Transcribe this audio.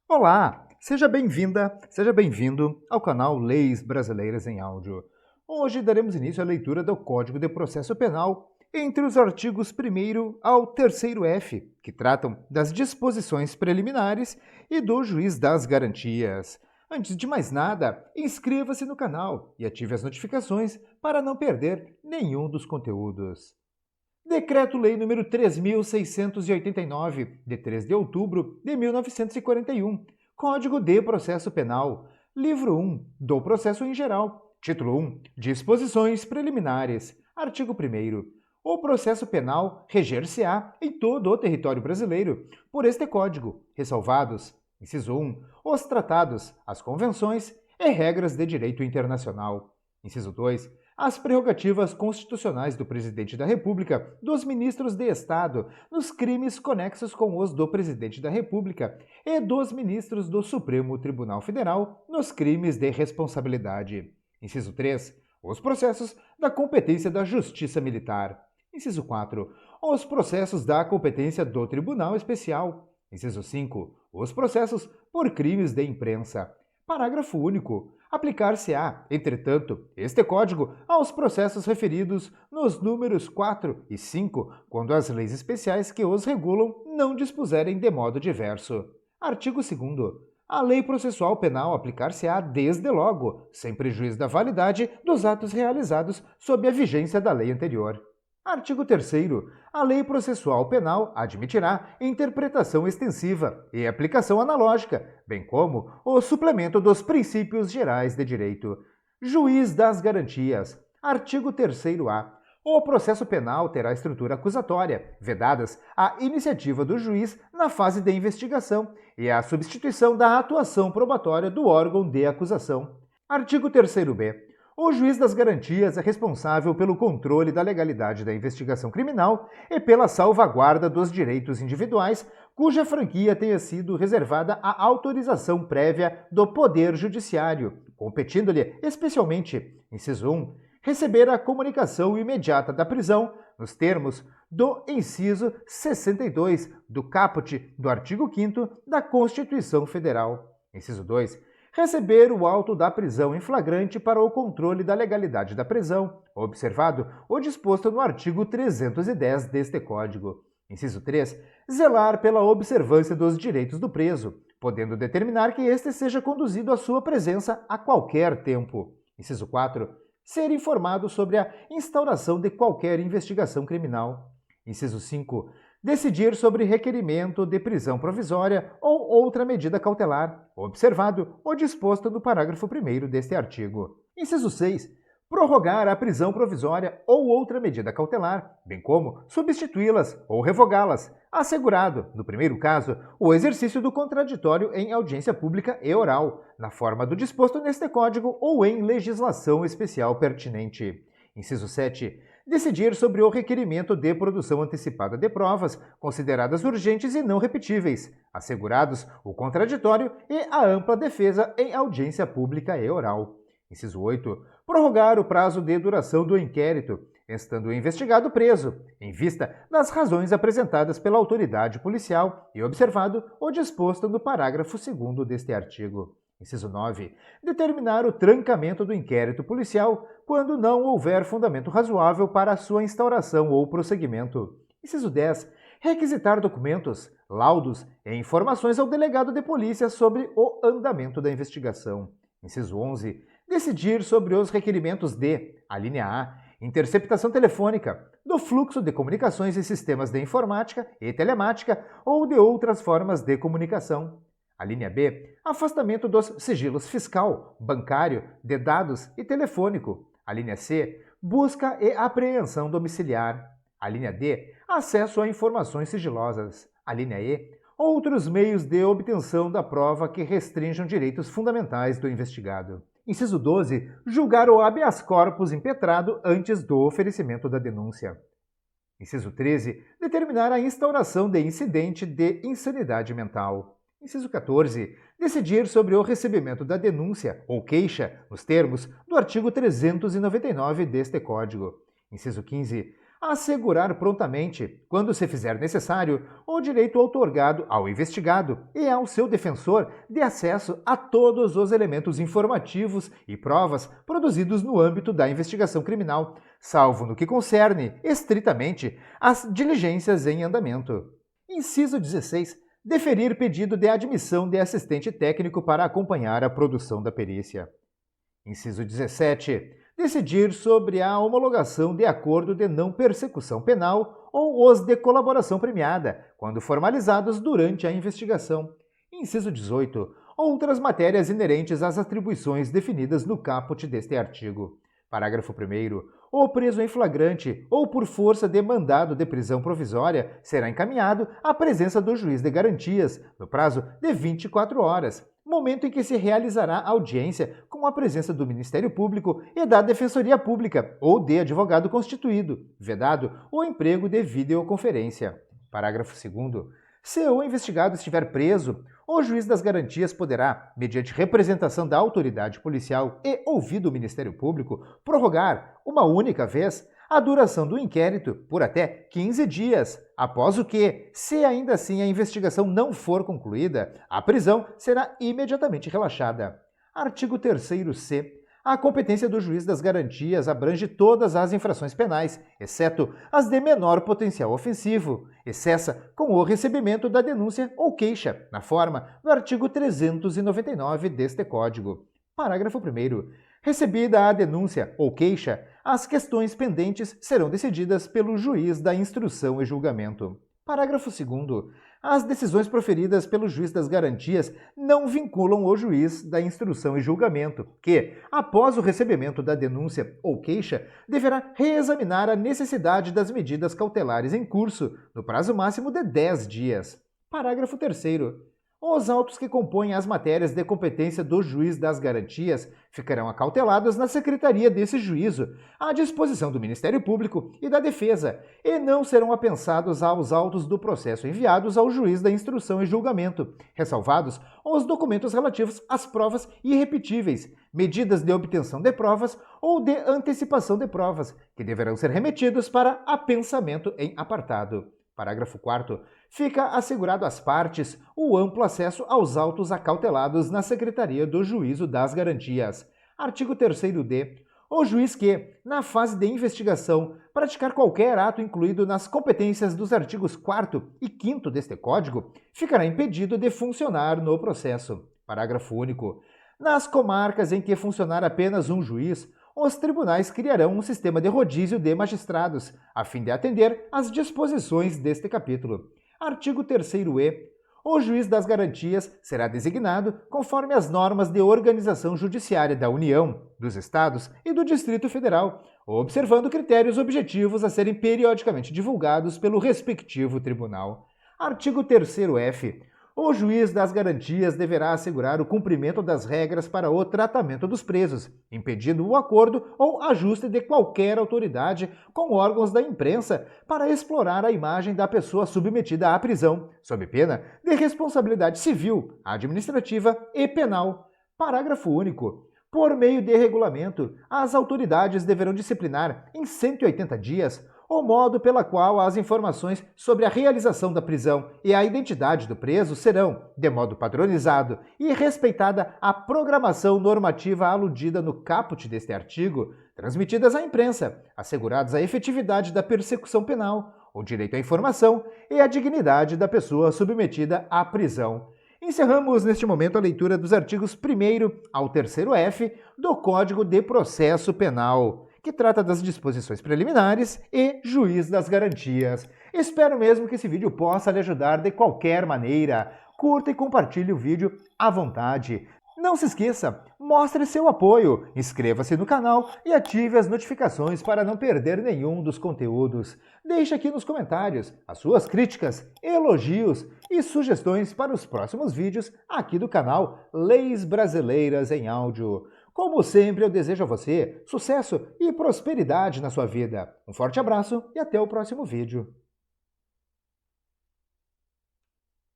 Olá, seja bem-vinda, seja bem-vindo ao canal Leis Brasileiras em Áudio. Hoje daremos início à leitura do Código de Processo Penal entre os artigos 1º ao 3º-F, que tratam das disposições preliminares e do juiz das garantias. Antes de mais nada, inscreva-se no canal e ative as notificações para não perder nenhum dos conteúdos. Decreto-Lei nº 3.689, de 3 de outubro de 1941, Código de Processo Penal, Livro 1 do Processo em Geral, Título 1, Disposições Preliminares, Artigo 1º. O processo penal reger-se-á em todo o território brasileiro por este Código, ressalvados, inciso 1, os tratados, as convenções e regras de direito internacional. Inciso 2, as prerrogativas constitucionais do Presidente da República, dos ministros de Estado, nos crimes conexos com os do Presidente da República e dos ministros do Supremo Tribunal Federal, nos crimes de responsabilidade. Inciso 3. Os processos da competência da Justiça Militar. Inciso 4. Os processos da competência do Tribunal Especial. Inciso 5. Os processos por crimes de imprensa. Parágrafo único. Aplicar-se-á, entretanto, este Código aos processos referidos nos números 4 e 5, quando as leis especiais que os regulam não dispuserem de modo diverso. Artigo 2º. A lei processual penal aplicar-se-á desde logo, sem prejuízo da validade dos atos realizados sob a vigência da lei anterior. Artigo 3º. A lei processual penal admitirá interpretação extensiva e aplicação analógica, bem como o suplemento dos princípios gerais de direito. Juiz das garantias. Artigo 3º-A. O processo penal terá estrutura acusatória, vedadas a iniciativa do juiz na fase de investigação e a substituição da atuação probatória do órgão de acusação. Artigo 3º-B. O juiz das garantias é responsável pelo controle da legalidade da investigação criminal e pela salvaguarda dos direitos individuais, cuja franquia tenha sido reservada à autorização prévia do Poder Judiciário, competindo-lhe especialmente, inciso 1, receber a comunicação imediata da prisão, nos termos do inciso 62 do caput do artigo 5º da Constituição Federal. Inciso 2. Receber o auto da prisão em flagrante para o controle da legalidade da prisão, observado o disposto no artigo 310 deste Código. Inciso 3. Zelar pela observância dos direitos do preso, podendo determinar que este seja conduzido à sua presença a qualquer tempo. Inciso 4. Ser informado sobre a instauração de qualquer investigação criminal. Inciso 5. Decidir sobre requerimento de prisão provisória ou outra medida cautelar, observado o disposto no parágrafo 1º deste artigo. Inciso 6. Prorrogar a prisão provisória ou outra medida cautelar, bem como substituí-las ou revogá-las, assegurado, no primeiro caso, o exercício do contraditório em audiência pública e oral, na forma do disposto neste Código ou em legislação especial pertinente. Inciso 7. Decidir sobre o requerimento de produção antecipada de provas, consideradas urgentes e não repetíveis, assegurados o contraditório e a ampla defesa em audiência pública e oral. Inciso 8. Prorrogar o prazo de duração do inquérito, estando o investigado preso, em vista das razões apresentadas pela autoridade policial e observado o disposto no parágrafo 2º deste artigo. Inciso 9. Determinar o trancamento do inquérito policial quando não houver fundamento razoável para a sua instauração ou prosseguimento. Inciso 10. Requisitar documentos, laudos e informações ao delegado de polícia sobre o andamento da investigação. Inciso 11. Decidir sobre os requerimentos de, alínea A, interceptação telefônica, do fluxo de comunicações e sistemas de informática e telemática ou de outras formas de comunicação. A linha B, afastamento dos sigilos fiscal, bancário, de dados e telefônico. A linha C, busca e apreensão domiciliar. A linha D, acesso a informações sigilosas. A linha E, outros meios de obtenção da prova que restringam direitos fundamentais do investigado. Inciso 12, julgar o habeas corpus impetrado antes do oferecimento da denúncia. Inciso 13, determinar a instauração de incidente de insanidade mental. Inciso 14. Decidir sobre o recebimento da denúncia ou queixa, nos termos do artigo 399 deste Código. Inciso 15. assegurar prontamente, quando se fizer necessário, o direito outorgado ao investigado e ao seu defensor de acesso a todos os elementos informativos e provas produzidos no âmbito da investigação criminal, salvo no que concerne, estritamente, as diligências em andamento. Inciso 16. Deferir pedido de admissão de assistente técnico para acompanhar a produção da perícia. Inciso 17. Decidir sobre a homologação de acordo de não persecução penal ou os de colaboração premiada, quando formalizados durante a investigação. Inciso 18. Outras matérias inerentes às atribuições definidas no caput deste artigo. Parágrafo 1º. O preso em flagrante ou por força de mandado de prisão provisória será encaminhado à presença do juiz de garantias, no prazo de 24 horas, momento em que se realizará audiência com a presença do Ministério Público e da Defensoria Pública ou de advogado constituído, vedado o emprego de videoconferência. Parágrafo 2º. Se o investigado estiver preso, o juiz das garantias poderá, mediante representação da autoridade policial e ouvido o Ministério Público, prorrogar, uma única vez, a duração do inquérito por até 15 dias, após o que, se ainda assim a investigação não for concluída, a prisão será imediatamente relaxada. Artigo 3º-C. A competência do juiz das garantias abrange todas as infrações penais, exceto as de menor potencial ofensivo, e cessa com o recebimento da denúncia ou queixa, na forma do artigo 399 deste Código. Parágrafo 1º. Recebida a denúncia ou queixa, as questões pendentes serão decididas pelo juiz da instrução e julgamento. Parágrafo 2º. As decisões proferidas pelo juiz das garantias não vinculam o juiz da instrução e julgamento, que, após o recebimento da denúncia ou queixa, deverá reexaminar a necessidade das medidas cautelares em curso, no prazo máximo de 10 dias. Parágrafo 3º. Os autos que compõem as matérias de competência do juiz das garantias ficarão acautelados na secretaria desse juízo, à disposição do Ministério Público e da Defesa, e não serão apensados aos autos do processo enviados ao juiz da instrução e julgamento, ressalvados os documentos relativos às provas irrepetíveis, medidas de obtenção de provas ou de antecipação de provas, que deverão ser remetidos para apensamento em apartado. Parágrafo 4º. Fica assegurado às partes o amplo acesso aos autos acautelados na Secretaria do Juízo das Garantias. Artigo 3º-D. O juiz que, na fase de investigação, praticar qualquer ato incluído nas competências dos artigos 4º e 5º deste Código, ficará impedido de funcionar no processo. Parágrafo único. Nas comarcas em que funcionar apenas um juiz, os tribunais criarão um sistema de rodízio de magistrados, a fim de atender às disposições deste capítulo. Artigo 3º-E. O juiz das garantias será designado conforme as normas de organização judiciária da União, dos Estados e do Distrito Federal, observando critérios objetivos a serem periodicamente divulgados pelo respectivo tribunal. Artigo 3º-F. O juiz das garantias deverá assegurar o cumprimento das regras para o tratamento dos presos, impedindo o acordo ou ajuste de qualquer autoridade com órgãos da imprensa para explorar a imagem da pessoa submetida à prisão, sob pena de responsabilidade civil, administrativa e penal. Parágrafo único. Por meio de regulamento, as autoridades deverão disciplinar, em 180 dias, o modo pela qual as informações sobre a realização da prisão e a identidade do preso serão, de modo padronizado e respeitada a programação normativa aludida no caput deste artigo, transmitidas à imprensa, assegurados a efetividade da persecução penal, o direito à informação e a dignidade da pessoa submetida à prisão. Encerramos neste momento a leitura dos artigos 1º ao 3º-F do Código de Processo Penal, que trata das disposições preliminares e juiz das garantias. Espero mesmo que esse vídeo possa lhe ajudar de qualquer maneira. Curta e compartilhe o vídeo à vontade. Não se esqueça, mostre seu apoio, inscreva-se no canal e ative as notificações para não perder nenhum dos conteúdos. Deixe aqui nos comentários as suas críticas, elogios e sugestões para os próximos vídeos aqui do canal Leis Brasileiras em Áudio. Como sempre, eu desejo a você sucesso e prosperidade na sua vida. Um forte abraço e até o próximo vídeo.